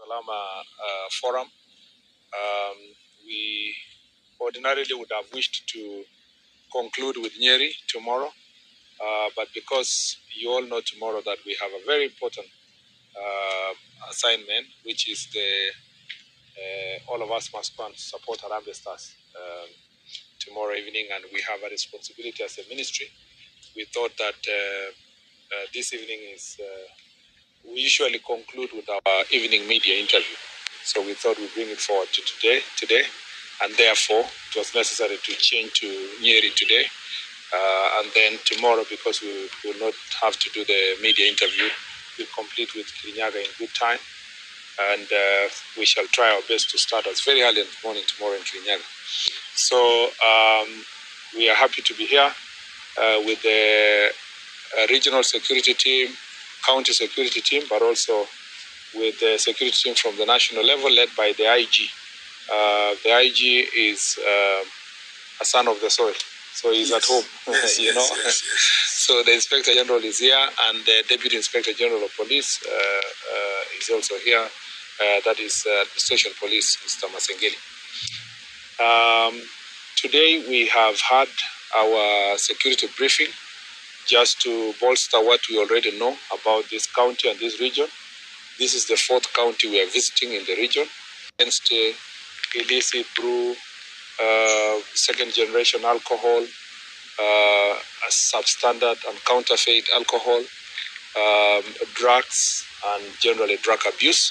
Salama forum. We ordinarily would have wished to conclude with Nyeri tomorrow, but because you all know tomorrow that we have a very important assignment, which is the all of us must go and support Harambee Stars tomorrow evening, and we have a responsibility as a ministry. We thought that this evening is we usually conclude with our evening media interview. So we thought we'd bring it forward to today, and therefore it was necessary to change to Nyeri today. And then tomorrow, because we will not have to do the media interview, we'll complete with Kirinyaga in good time. And we shall try our best to start as very early in the morning tomorrow in Kirinyaga. So we are happy to be here with the regional security team, county security team, but also with the security team from the national level led by the IG. The IG is a son of the soil, so he's at home, Yes. So the Inspector General is here, and the Deputy Inspector General of Police is also here. That is Station Police, Mr. Masengeli. Today we have had our security briefing just to bolster what we already know about this county and this region. This is the 4th county we are visiting in the region against illicit brew, second-generation alcohol, substandard and counterfeit alcohol, drugs, and generally drug abuse.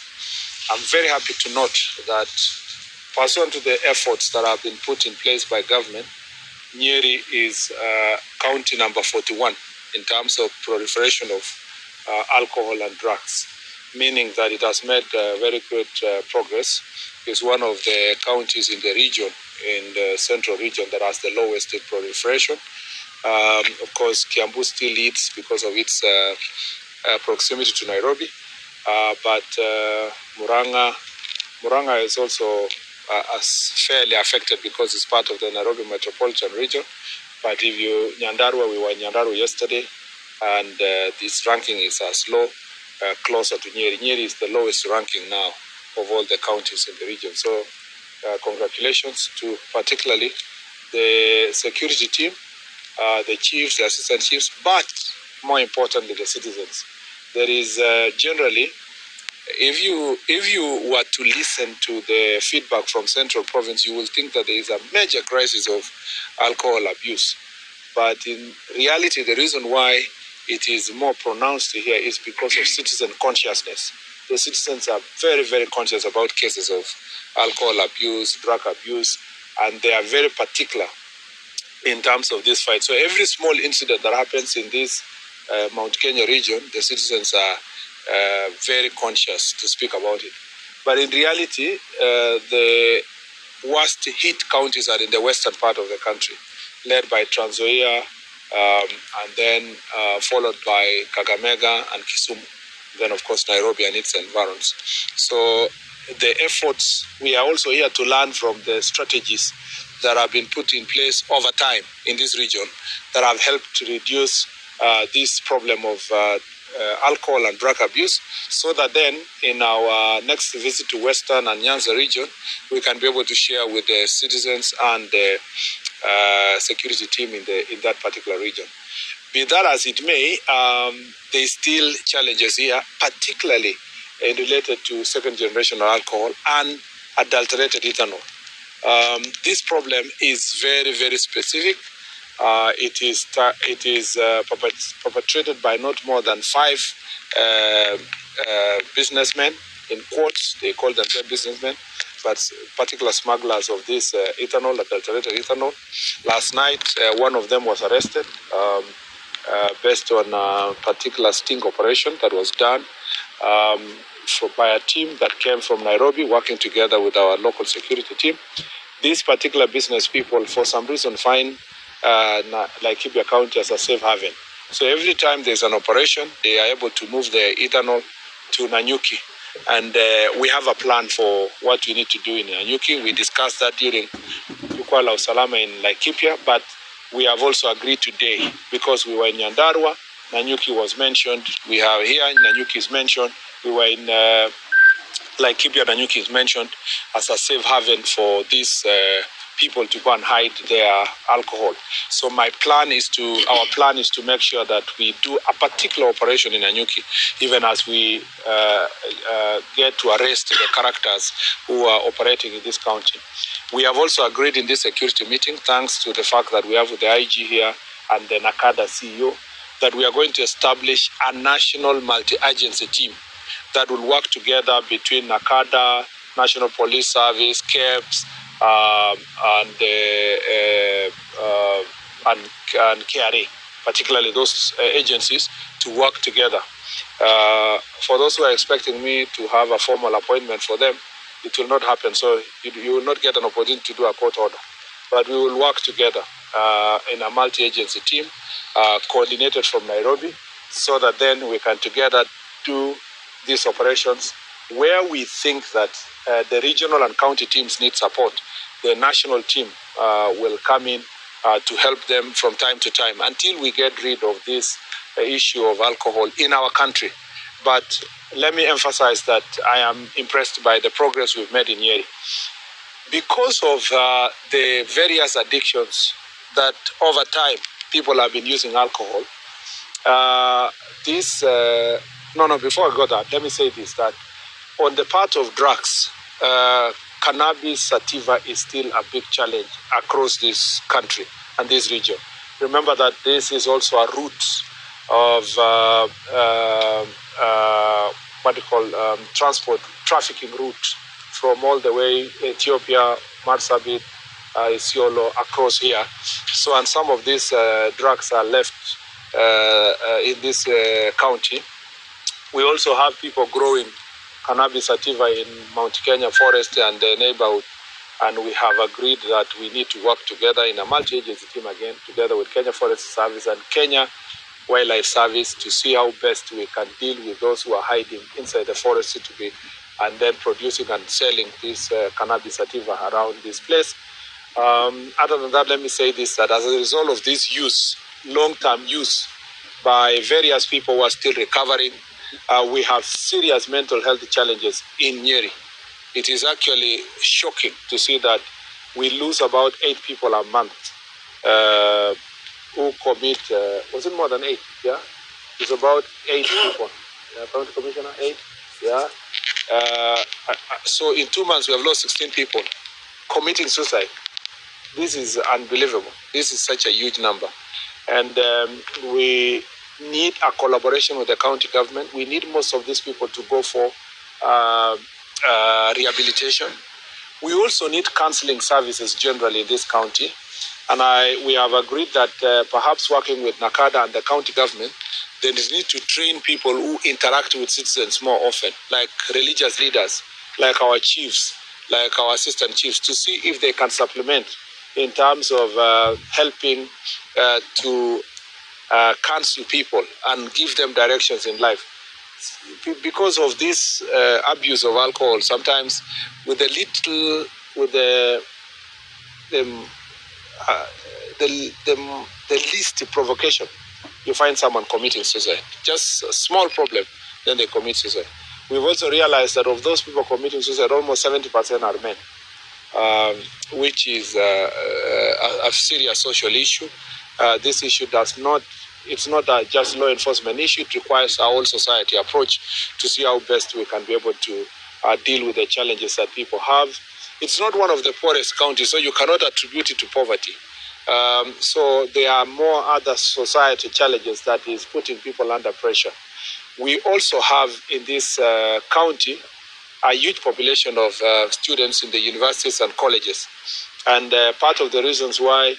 I'm very happy to note that pursuant to the efforts that have been put in place by government, Nyeri is county number 41 in terms of proliferation of alcohol and drugs, meaning that it has made very good progress. It's one of the counties in the region, in the central region, that has the lowest proliferation. Of course, Kiambu still leads because of its proximity to Nairobi, but Muranga is also fairly affected because it's part of the Nairobi metropolitan region. But if you Nyandarua, we were in Nyandarua yesterday, and this ranking is as low, closer to Nyeri. Nyeri is the lowest ranking now of all the counties in the region. So congratulations to particularly the security team, the chiefs, the assistant chiefs, but more importantly, the citizens. There is generally, if you were to listen to the feedback from Central Province, you will think that there is a major crisis of alcohol abuse. But in reality, the reason why it is more pronounced here is because of citizen consciousness. The citizens are very, very conscious about cases of alcohol abuse, drug abuse, and they are very particular in terms of this fight. So every small incident that happens in this Mount Kenya region, the citizens are very conscious to speak about it. But in reality, the worst hit counties are in the western part of the country, led by Trans Nzoia, and then followed by Kakamega and Kisumu. Then, of course, Nairobi and its environs. So the efforts, we are also here to learn from the strategies that have been put in place over time in this region that have helped to reduce this problem of alcohol and drug abuse, so that then in our next visit to Western and Nyanza region, we can be able to share with the citizens and the security team in that particular region. Be that as it may, there is still challenges here, particularly related to second-generation alcohol and adulterated ethanol. This problem is very, very specific. It is perpetrated by not more than 5 businessmen, in quotes. They call themselves businessmen, but particular smugglers of this ethanol, adulterated ethanol. Last night, one of them was arrested based on a particular sting operation that was done by a team that came from Nairobi, working together with our local security team. These particular business people, for some reason, find Laikipia County as a safe haven. So every time there's an operation, they are able to move the ethanol to Nanyuki. And we have a plan for what we need to do in Nanyuki. We discussed that during Jukwaa la Usalama in Laikipia, but we have also agreed today, because we were in Nyandarua, Nanyuki was mentioned. We are here, Nanyuki is mentioned. We were in like Kibia Nanyuki mentioned, as a safe haven for these people to go and hide their alcohol. So our plan is to make sure that we do a particular operation in Nanyuki, even as we get to arrest the characters who are operating in this county. We have also agreed in this security meeting, thanks to the fact that we have the IG here and the NACADA CEO, that we are going to establish a national multi-agency team that will work together between NACADA, National Police Service, KEBS, and KRA, particularly those agencies, to work together. For those who are expecting me to have a formal appointment for them, it will not happen. So you will not get an opportunity to do a court order. But we will work together in a multi-agency team, coordinated from Nairobi, so that then we can together do these operations where we think that the regional and county teams need support. The national team will come in to help them from time to time until we get rid of this issue of alcohol in our country. But let me emphasize that I am impressed by the progress we've made in Nyeri. Because of the various addictions that over time people have been using alcohol, before I go that, let me say this, that on the part of drugs, cannabis sativa is still a big challenge across this country and this region. Remember that this is also a route of transport, trafficking route from all the way Ethiopia, Marsabit, Isiolo, across here. So, and some of these drugs are left in this county. We also have people growing cannabis sativa in Mount Kenya forest and the neighborhood, and we have agreed that we need to work together in a multi-agency team again, together with Kenya Forest Service and Kenya Wildlife Service, to see how best we can deal with those who are hiding inside the forest to be, and then producing and selling this cannabis sativa around this place. Other than that, let me say this, that as a result of this use, long-term use by various people who are still recovering, we have serious mental health challenges in Nyeri. It is actually shocking to see that we lose about 8 people a month who commit, was it more than 8? Yeah, it's about 8 people. County Commissioner, 8? Yeah. So in 2 months, we have lost 16 people committing suicide. This is unbelievable. This is such a huge number. And we need a collaboration with the county government. We need most of these people to go for rehabilitation. We also need counseling services generally in this county. And we have agreed that perhaps working with NACADA and the county government, they need to train people who interact with citizens more often, like religious leaders, like our chiefs, like our assistant chiefs, to see if they can supplement in terms of helping to counsel people and give them directions in life. Because of this abuse of alcohol, sometimes with the least provocation, you find someone committing suicide. Just a small problem, then they commit suicide. We've also realized that of those people committing suicide, almost 70% are men, which is a serious social issue. This issue it's not just law enforcement issue. It requires our whole society approach to see how best we can be able to deal with the challenges that people have. It's not one of the poorest counties, so you cannot attribute it to poverty. So there are more other society challenges that is putting people under pressure. We also have in this county a huge population of students in the universities and colleges. And part of the reasons why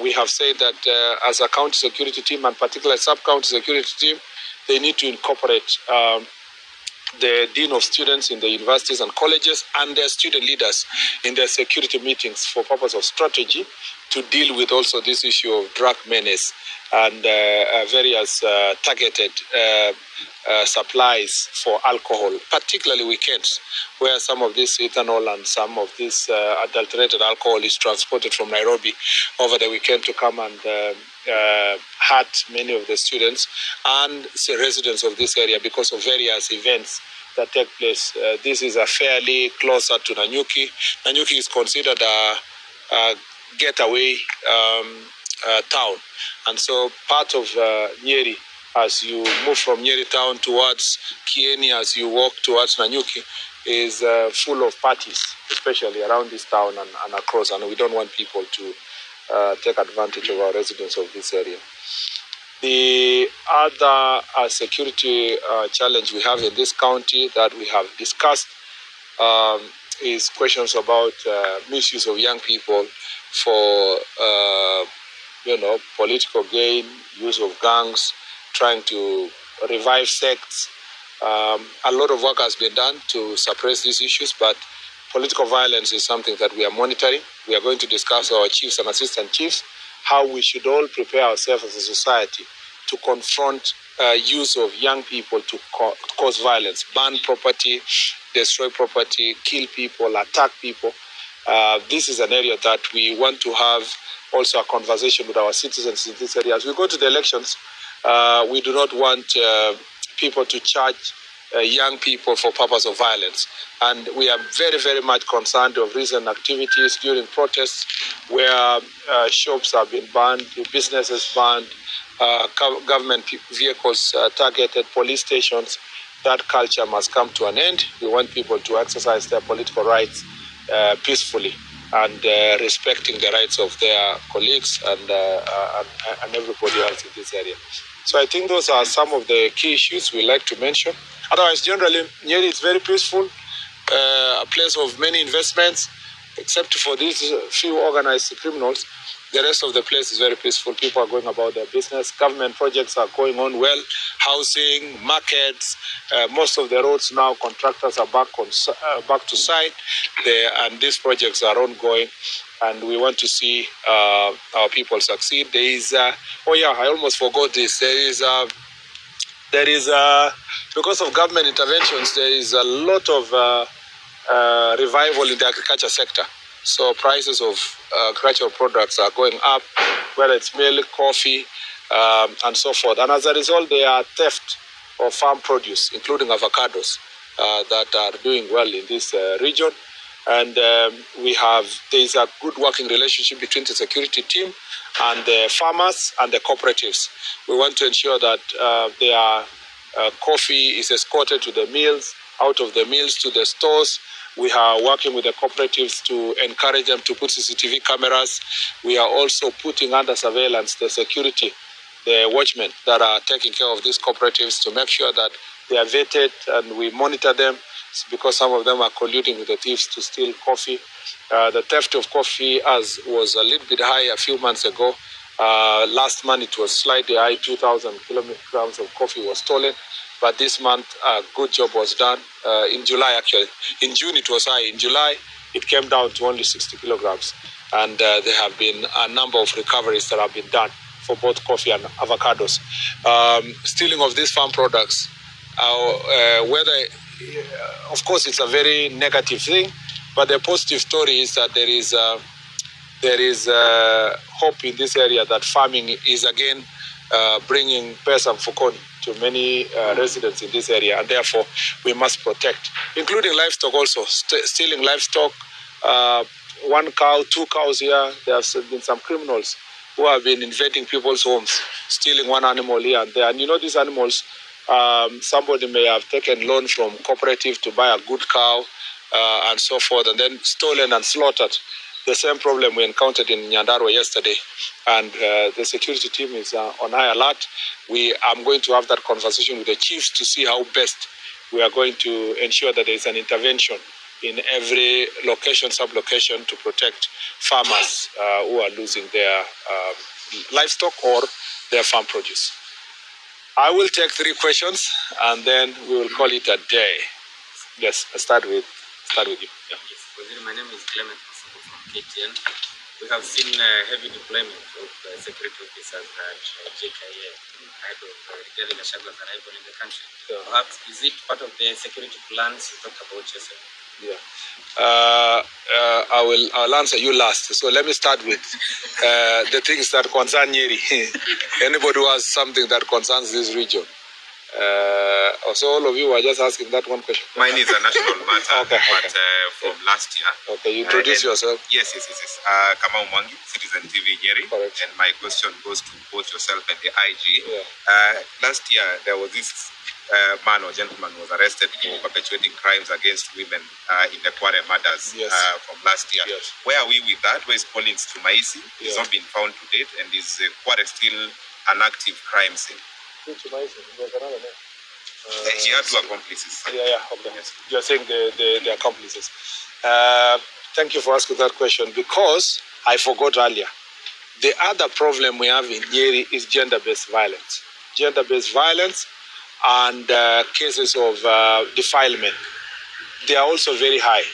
we have said that as a county security team, and particularly sub-county security team, they need to incorporate the dean of students in the universities and colleges and their student leaders in their security meetings for purpose of strategy to deal with also this issue of drug menace and various targeted supplies for alcohol, particularly weekends, where some of this ethanol and some of this adulterated alcohol is transported from Nairobi over the weekend to come and hurt many of the students and the residents of this area because of various events that take place. This is a fairly closer to Nanyuki. Nanyuki is considered a getaway town. And so part of Nyeri, as you move from Nyeri town towards Kieni, as you walk towards Nanyuki, is full of parties, especially around this town and across. And we don't want people to take advantage of our residents of this area. The other security challenge we have in this county that we have discussed is questions about misuse of young people for political gain, use of gangs, trying to revive sects. A lot of work has been done to suppress these issues, but political violence is something that we are monitoring. We are going to discuss with our chiefs and assistant chiefs how we should all prepare ourselves as a society to confront use of young people to cause violence, burn property, destroy property, kill people, attack people. This is an area that we want to have also a conversation with our citizens in this area. As we go to the elections, we do not want people to charge young people for purpose of violence. And we are very, very much concerned of recent activities during protests where shops have been burned, businesses burned, government vehicles targeted, police stations. That culture must come to an end. We want people to exercise their political rights peacefully and respecting the rights of their colleagues and everybody else in this area. So I think those are some of the key issues we like to mention. Otherwise, generally, Nyeri is very peaceful, a place of many investments, except for these few organized criminals. The rest of the place is very peaceful. People are going about their business. Government projects are going on well. Housing, markets, most of the roads now, contractors are back to site, and these projects are ongoing. And we want to see our people succeed. There is, I almost forgot this. There is, because of government interventions, there is a lot of revival in the agriculture sector. So prices of agricultural products are going up, whether it's milk, coffee, and so forth. And as a result, there are theft of farm produce, including avocados, that are doing well in this region. And there is a good working relationship between the security team and the farmers and the cooperatives. We want to ensure that their coffee is escorted to the mills, out of the mills to the stores. We are working with the cooperatives to encourage them to put CCTV cameras. We are also putting under surveillance the security, the watchmen that are taking care of these cooperatives to make sure that they are vetted and we monitor them, because some of them are colluding with the thieves to steal coffee. The theft of coffee was a little bit high a few months ago. Last month it was slightly high, 2,000 kilograms of coffee was stolen. But this month, a good job was done. In July, actually. In June, it was high. In July, it came down to only 60 kilograms. And there have been a number of recoveries that have been done for both coffee and avocados. Stealing of these farm products, of course, it's a very negative thing, but the positive story is that there is hope in this area that farming is again bringing pesa mfukoni to many residents in this area, and therefore we must protect, including livestock also. Stealing livestock, 1 cow, 2 cows here. There have been some criminals who have been invading people's homes, stealing 1 animal here and there. And these animals, somebody may have taken loan from cooperative to buy a good cow and so forth, and then stolen and slaughtered. The same problem we encountered in Nyandarua yesterday, and the security team is on high alert. I'm going to have that conversation with the chiefs to see how best we are going to ensure that there is an intervention in every location, sub-location, to protect farmers who are losing their livestock or their farm produce. I will take 3 questions, and then we will call it a day. Yes, I'll start with you. Yeah. Yes, my name is Clement from KTN. We have seen heavy deployment of security officers at JKA ahead of Rigathi Gachagwa's arrival in the country. Yeah. Perhaps, is it part of the security plans you talked about yourself? Yeah. I'll answer you last. So let me start with the things that concern Nyeri. Anybody who has something that concerns this region. So all of you were just asking that one question. Mine is a national matter, Okay, but okay. from last year. Okay, you introduce yourself. Yes. Kamau Mwangi, Citizen TV Nyeri. Correct. And my question goes to both yourself and the IG. Yeah. Last year, there was this man or gentleman was arrested for perpetuating crimes against women in the Kware murders from last year. Yes. Where are we with that? Where is Collins Tumaisi? He's not been found to date, and is Kware still an active crime scene? Tumaisi, there's another name. He had two accomplices. Okay. Yes. You're saying the accomplices. Thank you for asking that question, because I forgot earlier. The other problem we have in Nyeri is gender-based violence. Gender-based violence and cases of defilement. They are also very high.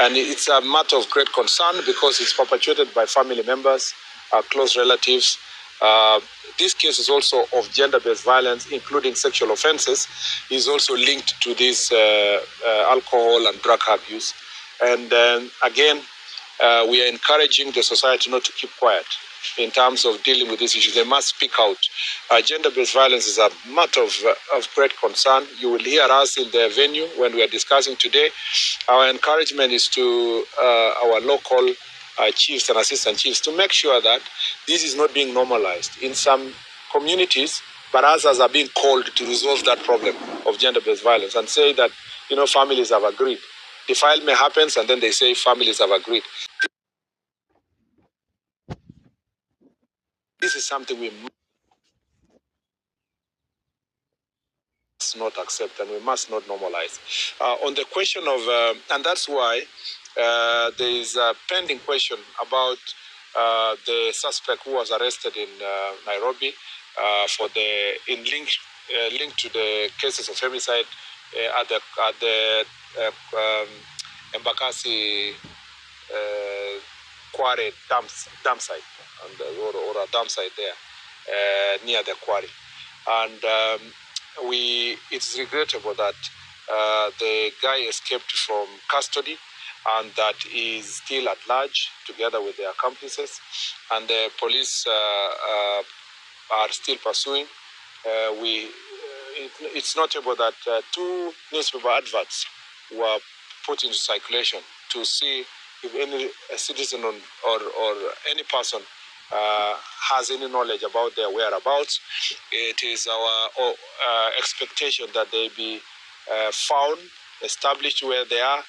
And it's a matter of great concern because it's perpetuated by family members, close relatives. These cases also of gender-based violence, including sexual offenses, is also linked to this alcohol and drug abuse. And again, we are encouraging the society not to keep quiet in terms of dealing with these issues. They must speak out. Gender-based violence is a matter of great concern. You will hear us in the venue when we are discussing today. Our encouragement is to our local chiefs and assistant chiefs to make sure that this is not being normalized in some communities, but others are being called to resolve that problem of gender-based violence and say that, families have agreed. Defilement happens and then they say families have agreed. This is something we must not accept and we must not normalize. On the question of, and that's why there is a pending question about the suspect who was arrested in Nairobi linked to the cases of femicide at the Embakasi quarry dump site or a dump site there near the quarry, and it's regrettable that the guy escaped from custody and that is still at large together with the accomplices, and the police are still pursuing. It's notable that two newspaper adverts were put into circulation to see if any citizen or any person has any knowledge about their whereabouts. It is our expectation that they be found, established where they are,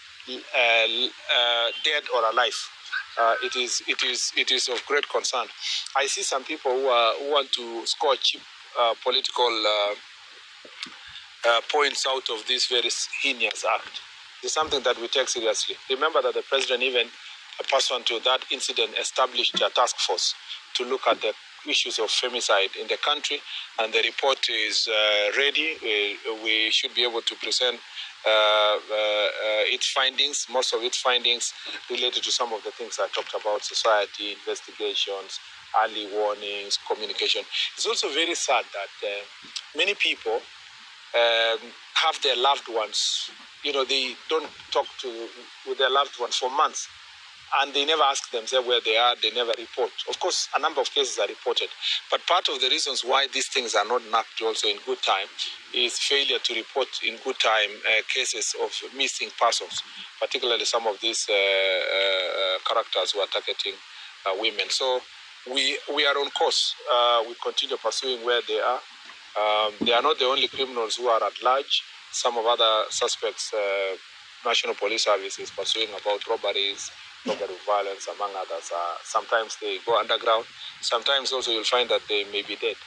dead or alive. It is of great concern. I see some people who want to score cheap political points out of this very heinous act. It's something that we take seriously. Remember that the president, even pursuant to that incident, established a task force to look at the issues of femicide in the country, and the report is ready. We should be able to present its findings, most of its findings related to some of the things I talked about: society, investigations, early warnings, communication. It's also very sad that many people have their loved ones, they don't talk with their loved ones for months, and they never ask themselves where they are, they never report. Of course, a number of cases are reported, but part of the reasons why these things are not napped also in good time is failure to report in good time cases of missing persons, particularly some of these characters who are targeting women. So we are on course. We continue pursuing where they are. They are not the only criminals who are at large. Some of other suspects, National Police Service is pursuing about robberies, robbery violence, among others. Sometimes they go underground. Sometimes also you'll find that they may be dead.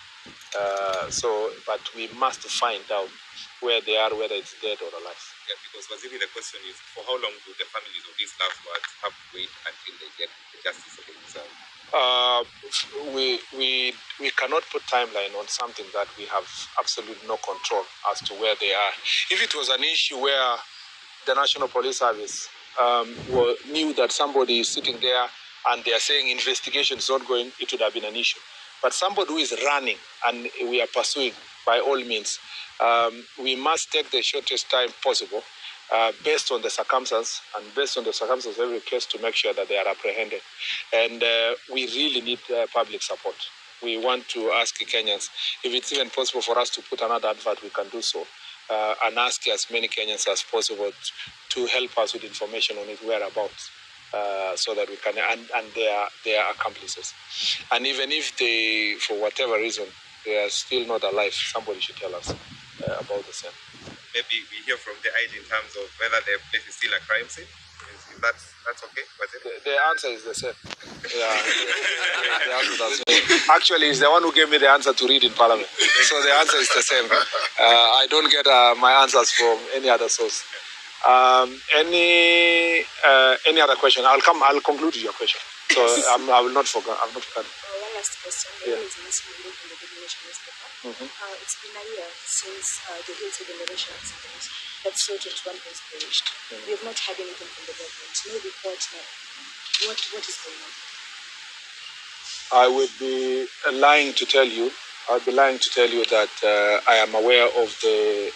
But we must find out where they are, whether it's dead or alive. Yeah, because Waziri, the question is, for how long do the families of these loved ones have to wait until they get the justice they deserve? We cannot put timeline on something that we have absolutely no control as to where they are. If it was an issue where the National Police Service knew that somebody is sitting there and they are saying investigation is not going, it would have been an issue. But somebody who is running and we are pursuing, by all means, we must take the shortest time possible based on the circumstances and based on the circumstances of every case to make sure that they are apprehended. And we really need public support. we want to ask Kenyans if it's even possible for us to put another advert, we can do so, and ask as many Kenyans as possible to help us with information on its whereabouts, so that we can, and their accomplices. And even if they, for whatever reason, they are still not alive, somebody should tell us about the same. Maybe we hear from the IG in terms of whether the place is still a crime scene. Is that's okay? The answer is the same. Yeah, the answer is the same. Actually, it's the one who gave me the answer to read in Parliament. So the answer is the same. I don't get my answers from any other source. Any other question? I'll conclude with your question. So I will not forget. I'm not forgetting. One last question. My name is Nancy Mulu from the Daily Nation newspaper. It's been a year since the Hilton generation accident that saw 21 has perished. We have not had anything from the government. No report now. What is going on? I would be lying to tell you. I'd be lying to tell you that I am aware of the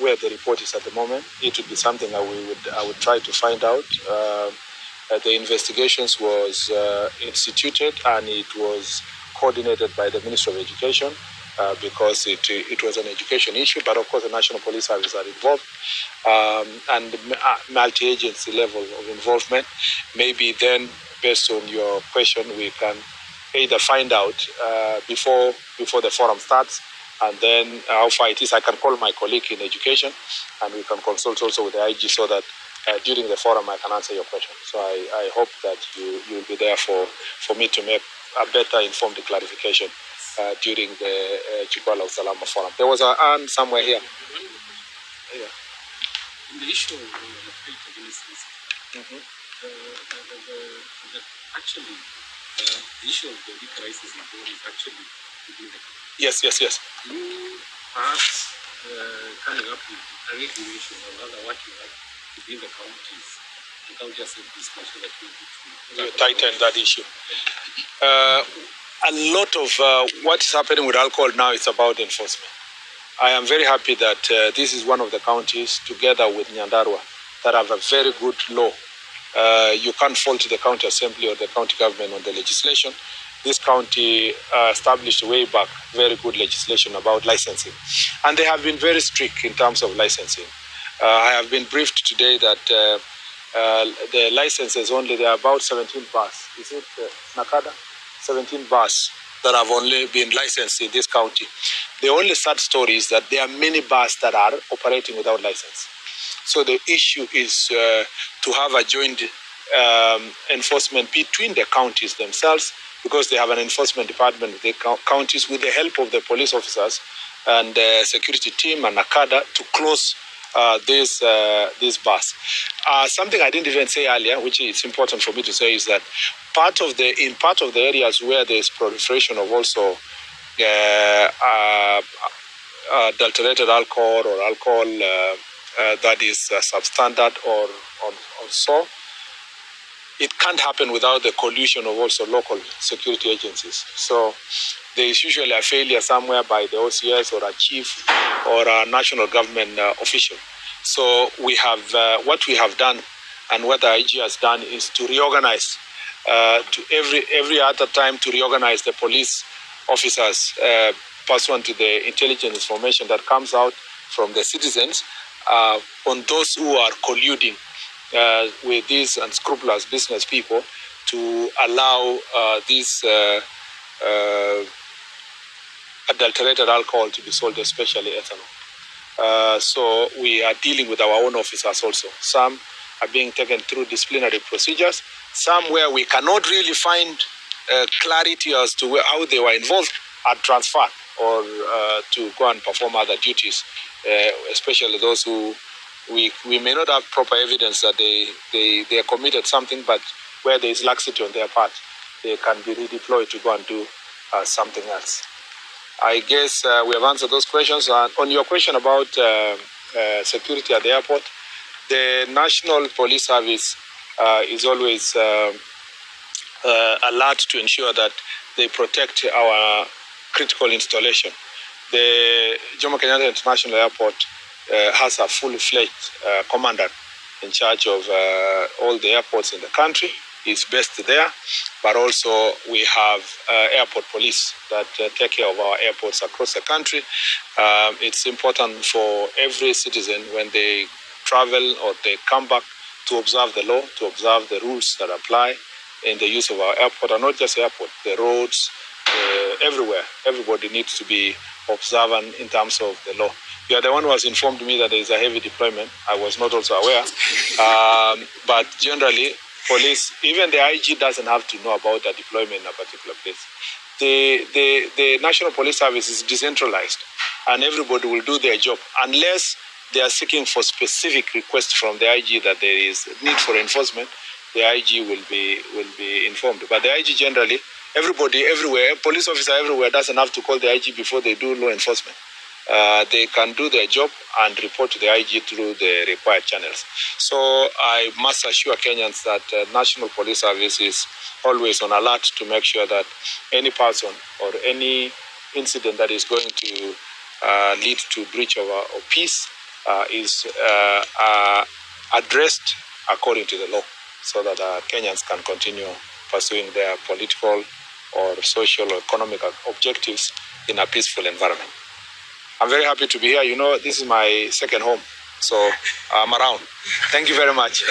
where the report is at the moment. It would be something I would try to find out. The investigations was instituted and it was coordinated by the Ministry of Education because it was an education issue, but of course the National Police Service are involved and multi-agency level of involvement. Maybe then, based on your question, we can either find out before the forum starts, and then how far it is. I can call my colleague in education, and we can consult also with the IG so that during the forum I can answer your question. So I hope that you will be there for me to make a better informed clarification during the Chikwala Usalama forum. There was an Ann somewhere here. Yeah. In the issue of the fight against racism, actually the issue of the crisis in Nyeri is actually within the country. Yes. You perhaps coming up with a regulation or rather what you have within the counties, the county assemblies, so that you tighten that issue. A lot of what is happening with alcohol now is about enforcement. I am very happy that this is one of the counties, together with Nyandarua, that have a very good law. You can't fault the county assembly or the county government on the legislation. This county established way back very good legislation about licensing. And they have been very strict in terms of licensing. I have been briefed today that the licenses only, there are about 17 bars. Is it Nakada? 17 bars that have only been licensed in this county. The only sad story is that there are many bars that are operating without license. So the issue is to have a joint enforcement between the counties themselves, because they have an enforcement department with the counties, with the help of the police officers and the security team and NACADA, to close these bars. Something I didn't even say earlier, which is important for me to say, is that in part of the areas where there is proliferation of also adulterated alcohol or alcohol that is substandard or so, it can't happen without the collusion of also local security agencies. So there is usually a failure somewhere by the OCS or a chief or a national government official. So we have what we have done, and what the IG has done, is to reorganize to every other time to reorganize the police officers pursuant to the intelligence information that comes out from the citizens on those who are colluding with these unscrupulous business people to allow these adulterated alcohol to be sold, especially ethanol. So we are dealing with our own officers also. Some are being taken through disciplinary procedures. Some where we cannot really find clarity as to how they were involved are transferred or to go and perform other duties, especially those who we may not have proper evidence that they committed something, but where there is laxity on their part, they can be redeployed to go and do something else. I guess we have answered those questions. On your question about security at the airport, the National Police Service is always alert to ensure that they protect our critical installation. The Jomo Kenyatta International Airport has a fully fledged commander in charge of all the airports in the country. is based there, but also we have airport police that take care of our airports across the country. It's important for every citizen when they travel or they come back to observe the law, to observe the rules that apply in the use of our airport, and not just airport, the roads, everywhere. Everybody needs to be observant in terms of the law. You are the one who has informed me that there is a heavy deployment. I was not also aware. But generally, police, even the IG doesn't have to know about the deployment in a particular place. The National Police Service is decentralized, and everybody will do their job unless they are seeking for specific requests from the IG that there is need for enforcement. The IG will be informed. But the IG generally, everybody everywhere, police officer everywhere doesn't have to call the IG before they do law enforcement. They can do their job and report to the IG through the required channels. So I must assure Kenyans that National Police Service is always on alert to make sure that any person or any incident that is going to lead to breach of peace is addressed according to the law, so that Kenyans can continue pursuing their political or social or economic objectives in a peaceful environment. I'm very happy to be here. You know, this is my second home, so I'm around. Thank you very much.